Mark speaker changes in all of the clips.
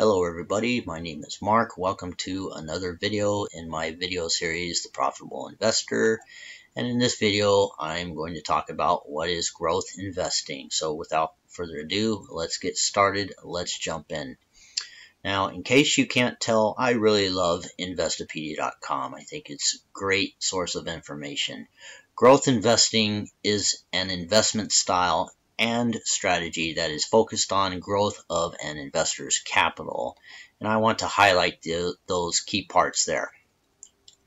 Speaker 1: Hello everybody, my name is Mark. Welcome to another video in my video series, The Profitable Investor. And in this video, I'm going to talk about what is growth investing. So without further ado, let's get started. Let's jump in. Now, in case you can't tell, I really love Investopedia.com. I think it's a great source of information. Growth investing is an investment style and strategy that is focused on growth of an investor's capital. And I want to highlight those key parts there.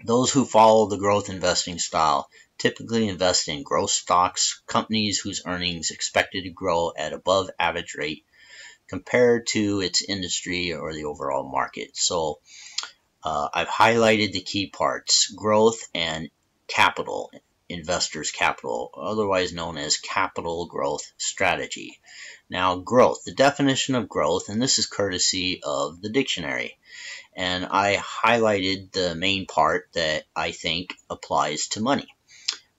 Speaker 1: Those who follow the growth investing style typically invest in growth stocks, companies whose earnings expected to grow at above average rate compared to its industry or the overall market. So I've highlighted the key parts: growth and capital, investors' capital, otherwise known as capital growth strategy. Now, growth, the definition of growth, and this is courtesy of the dictionary, and I highlighted the main part that I think applies to money.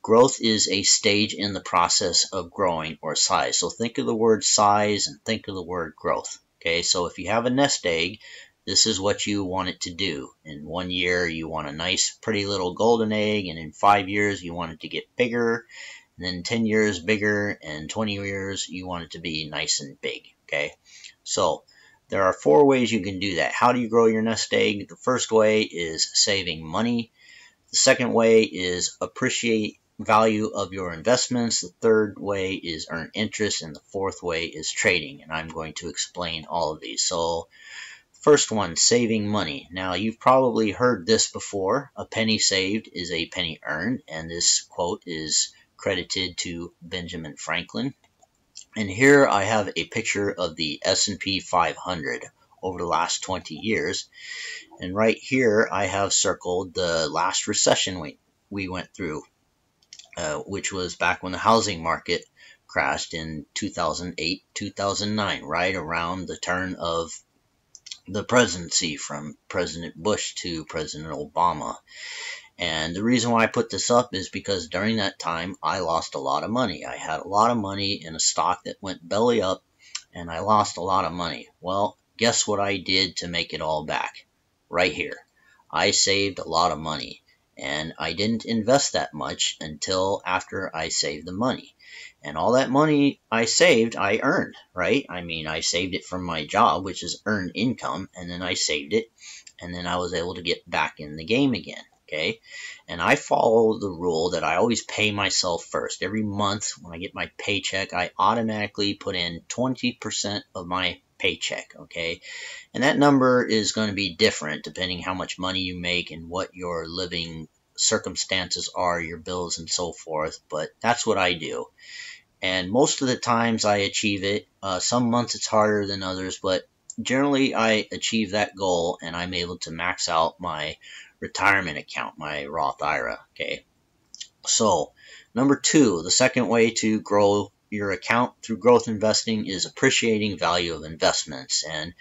Speaker 1: Growth is a stage in the process of growing or size. So think of the word size and think of the word growth. Okay, so if you have a nest egg, this is what you want it to do. In 1 year, you want a nice, pretty little golden egg, and in 5 years, you want it to get bigger, and then 10 years bigger, and 20 years, you want it to be nice and big. Okay, so there are 4 ways you can do that. How do you grow your nest egg? The first way is saving money. The second way is appreciate value of your investments. The third way is earn interest, and the fourth way is trading, and I'm going to explain all of these. So first one, saving money. Now, you've probably heard this before: a penny saved is a penny earned, and this quote is credited to Benjamin Franklin. And here I have a picture of the S&P 500 over the last 20 years, and right here I have circled the last recession we went through, which was back when the housing market crashed in 2008-2009, right around the turn of the presidency from President Bush to President Obama. And the reason why I put this up is because during that time I lost a lot of money. I had a lot of money in a stock that went belly up, and I lost a lot of money. Well, guess what I did to make it all back? Right here. I saved a lot of money. And I didn't invest that much until after I saved the money. And all that money I saved, I earned, right? I mean, I saved it from my job, which is earned income, and then I saved it, and then I was able to get back in the game again, okay? And I follow the rule that I always pay myself first. Every month when I get my paycheck, I automatically put in 20% of my paycheck, okay? And that number is going to be different depending how much money you make and what your living circumstances are, your bills and so forth, but that's what I do. And most of the times I achieve it. Some months it's harder than others, but generally I achieve that goal, and I'm able to max out my retirement account, my Roth IRA, okay? So, number 2, the second way to grow your account through growth investing is appreciating value of investments. And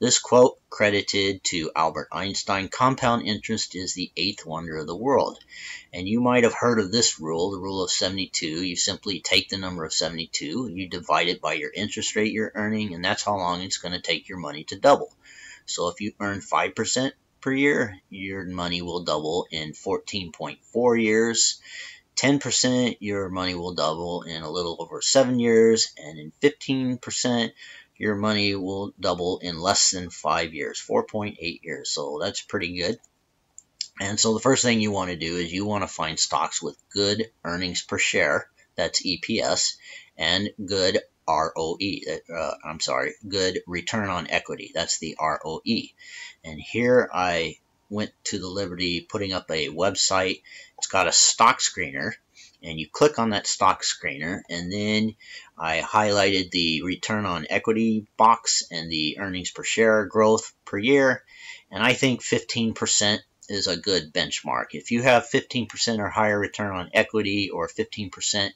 Speaker 1: this quote, credited to Albert Einstein: compound interest is the 8th wonder of the world. And you might have heard of this rule, the rule of 72. You simply take the number of 72, you divide it by your interest rate you're earning, and that's how long it's going to take your money to double. So if you earn 5% per year, your money will double in 14.4 years. 10%, your money will double in a little over 7 years, and in 15%, your money will double in less than 5 years, 4.8 years. So that's pretty good. And so the first thing you want to do is you want to find stocks with good earnings per share, that's EPS, and good ROE, good return on equity, that's the ROE. And here I went to the liberty putting up a website. It's got a stock screener, and you click on that stock screener, and then I highlighted the return on equity box and the earnings per share growth per year, and I think 15% is a good benchmark. If you have 15% or higher return on equity or 15%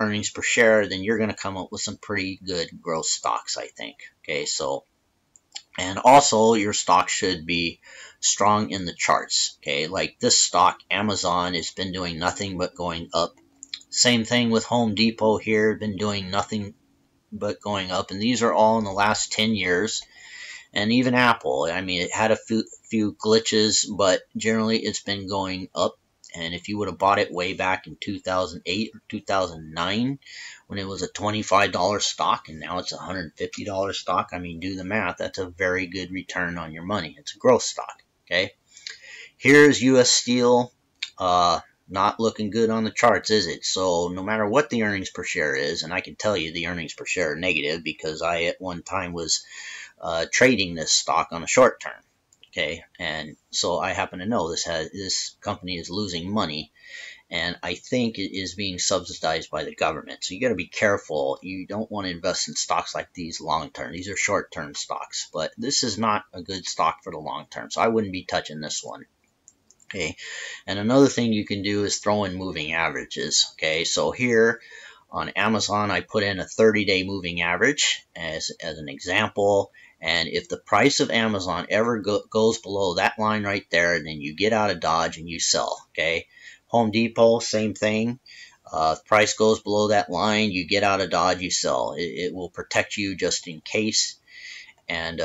Speaker 1: earnings per share, then you're going to come up with some pretty good growth stocks, I think. Okay, so, and also your stock should be strong in the charts. Okay, like this stock, Amazon, has been doing nothing but going up. Same thing with Home Depot here, been doing nothing but going up, and these are all in the last 10 years. And even Apple, I mean, it had a few glitches, but generally it's been going up. And if you would have bought it way back in 2008 or 2009, when it was a $25 stock and now it's a $150 stock, I mean, do the math. That's a very good return on your money. It's a growth stock, okay? Here's U.S. Steel. Not looking good on the charts, is it? So no matter what the earnings per share is, and I can tell you the earnings per share are negative because I at one time was trading this stock on a short term. Okay, and so I happen to know this company is losing money, and I think it is being subsidized by the government. So you got to be careful. You don't want to invest in stocks like these long term. These are short term stocks, but this is not a good stock for the long term. So I wouldn't be touching this one. Okay, and another thing you can do is throw in moving averages. Okay, so here on Amazon, I put in a 30-day moving average as an example. And if the price of Amazon ever goes below that line right there, then you get out of Dodge and you sell. Okay, Home Depot, same thing. If price goes below that line, you get out of Dodge, you sell. It will protect you just in case. And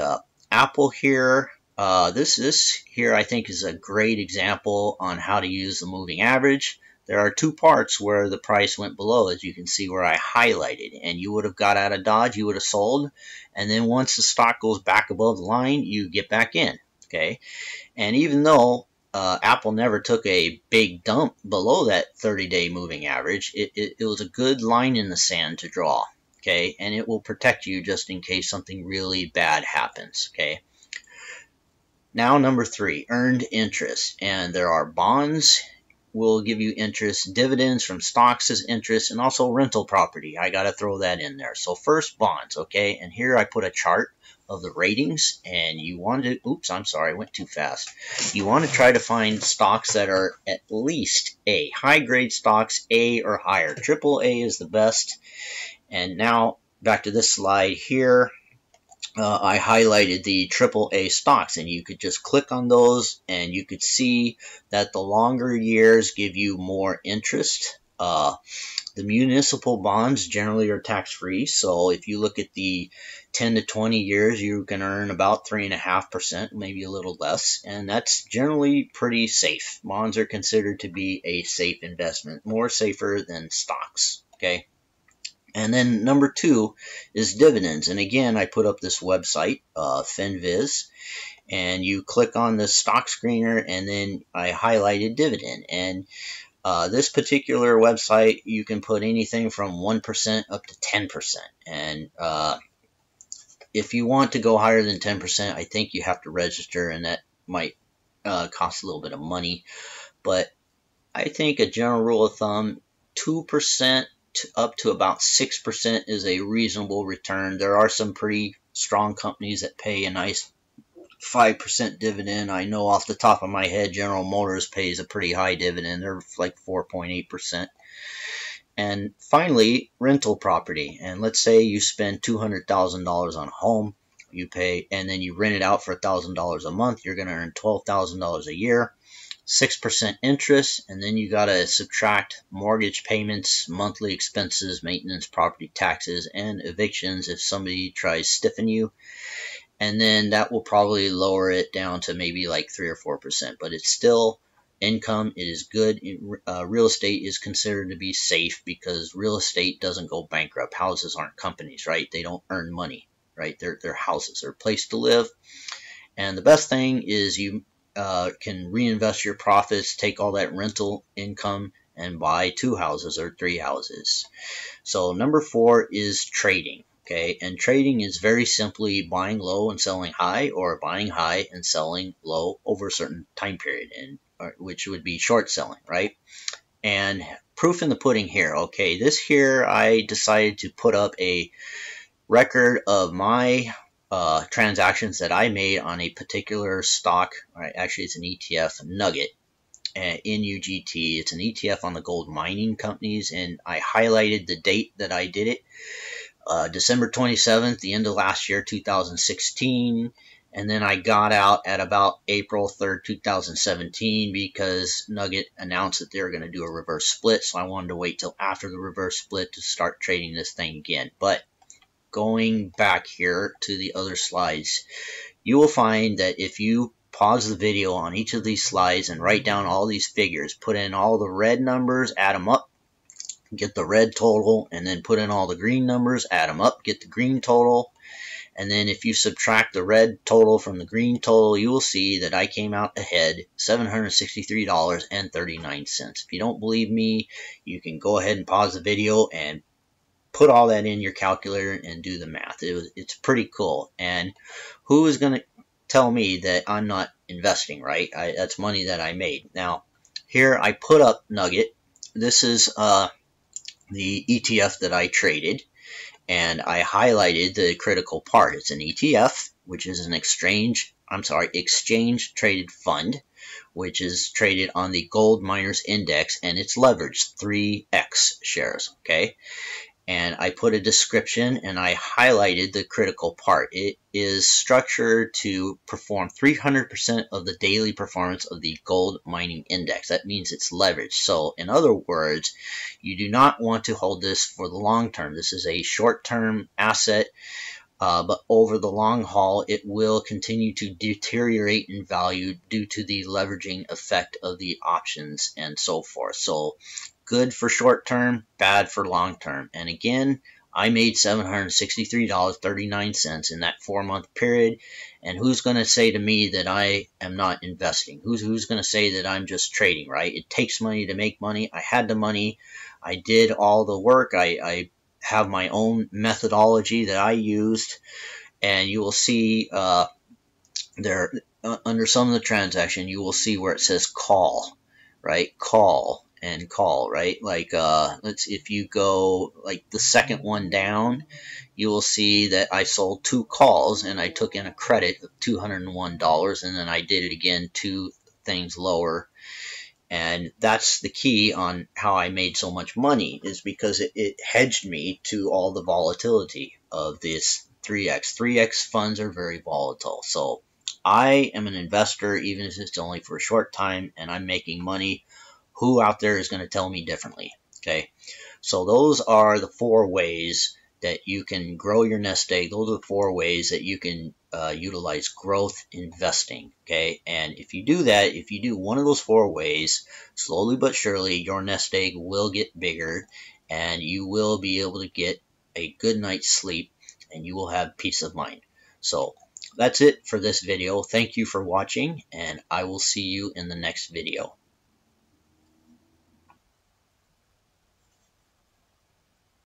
Speaker 1: Apple here, this here I think is a great example on how to use the moving average. There are two parts where the price went below, as you can see where I highlighted, and you would have got out of Dodge, you would have sold, and then once the stock goes back above the line, you get back in, okay? And even though Apple never took a big dump below that 30-day moving average, it was a good line in the sand to draw, okay? And it will protect you just in case something really bad happens, okay? Now number 3, earned interest, and there are bonds will give you interest, dividends from stocks as interest, and also rental property. I got to throw that in there. So first, bonds, okay? And here I put a chart of the ratings, and you want to, oops, I'm sorry, I went too fast. You want to try to find stocks that are at least A, high-grade stocks, A or higher. Triple A is the best. And now back to this slide here. I highlighted the AAA stocks, and you could just click on those and you could see that the longer years give you more interest. The municipal bonds generally are tax-free, so if you look at the 10 to 20 years, you can earn about 3.5%, maybe a little less, and that's generally pretty safe. Bonds are considered to be a safe investment, more safer than stocks, okay? And then number 2 is dividends. And again, I put up this website, FinViz, and you click on the stock screener, and then I highlighted dividend. And this particular website, you can put anything from 1% up to 10%. And if you want to go higher than 10%, I think you have to register, and that might cost a little bit of money. But I think a general rule of thumb, 2% up to about 6% is a reasonable return. There are some pretty strong companies that pay a nice 5% dividend. I know off the top of my head, General Motors pays a pretty high dividend. They're like 4.8%. And finally, rental property. And let's say you spend $200,000 on a home, you pay, and then you rent it out for $1,000 a month. You're going to earn $12,000 a year. 6% interest, and then you got to subtract mortgage payments, monthly expenses, maintenance, property taxes, and evictions if somebody tries stiffing you. And then that will probably lower it down to maybe like 3 or 4%, but it's still income. It is good. Real estate is considered to be safe because real estate doesn't go bankrupt. Houses aren't companies, right? They don't earn money, right? They're houses. They're a place to live. And the best thing is you can reinvest your profits, take all that rental income, and buy 2 houses or 3 houses. So number 4 is trading. Okay, and trading is very simply buying low and selling high, or buying high and selling low over a certain time period, and which would be short selling, right? And proof in the pudding here. Okay, this here I decided to put up a record of my transactions that I made on a particular stock. Right, actually, it's an ETF, Nugget, NUGT. It's an ETF on the gold mining companies, and I highlighted the date that I did it. December 27th, the end of last year, 2016, and then I got out at about April 3rd, 2017, because Nugget announced that they were going to do a reverse split, so I wanted to wait till after the reverse split to start trading this thing again. But going back here to the other slides, you will find that if you pause the video on each of these slides and write down all these figures, put in all the red numbers, add them up, get the red total, and then put in all the green numbers, add them up, get the green total. And then if you subtract the red total from the green total, you will see that I came out ahead $763.39. If you don't believe me, you can go ahead and pause the video and put all that in your calculator and do the math. It's pretty cool. And who is going to tell me that I'm not investing, right? That's money that I made. Now, here I put up Nugget. This is the ETF that I traded, and I highlighted the critical part. It's an ETF, which is an exchange traded fund, which is traded on the Gold Miners Index, and it's leveraged 3x shares, okay? And I put a description and I highlighted the critical part. It is structured to perform 300% of the daily performance of the gold mining index. That means it's leveraged. So in other words, you do not want to hold this for the long term. This is a short-term asset, but over the long haul, it will continue to deteriorate in value due to the leveraging effect of the options and so forth. So good for short term, bad for long term. And again, I made $763.39 in that 4-month period. And who's going to say to me that I am not investing? Who's going to say that I'm just trading, right? It takes money to make money. I had the money. I did all the work. I have my own methodology that I used. And you will see there under some of the transaction, you will see where it says call, right? Call and call, right? Like if you go like the second one down, you will see that I sold 2 calls and I took in a credit of $201, and then I did it again 2 things lower. And that's the key on how I made so much money, is because it hedged me to all the volatility of this 3x. 3x funds are very volatile. So I am an investor, even if it's only for a short time, and I'm making money. Who out there is going to tell me differently? Okay, so those are the 4 ways that you can grow your nest egg. Those are the 4 ways that you can utilize growth investing. Okay, and if you do that, if you do one of those 4 ways, slowly but surely your nest egg will get bigger, and you will be able to get a good night's sleep, and you will have peace of mind. So that's it for this video. Thank you for watching, and I will see you in the next video.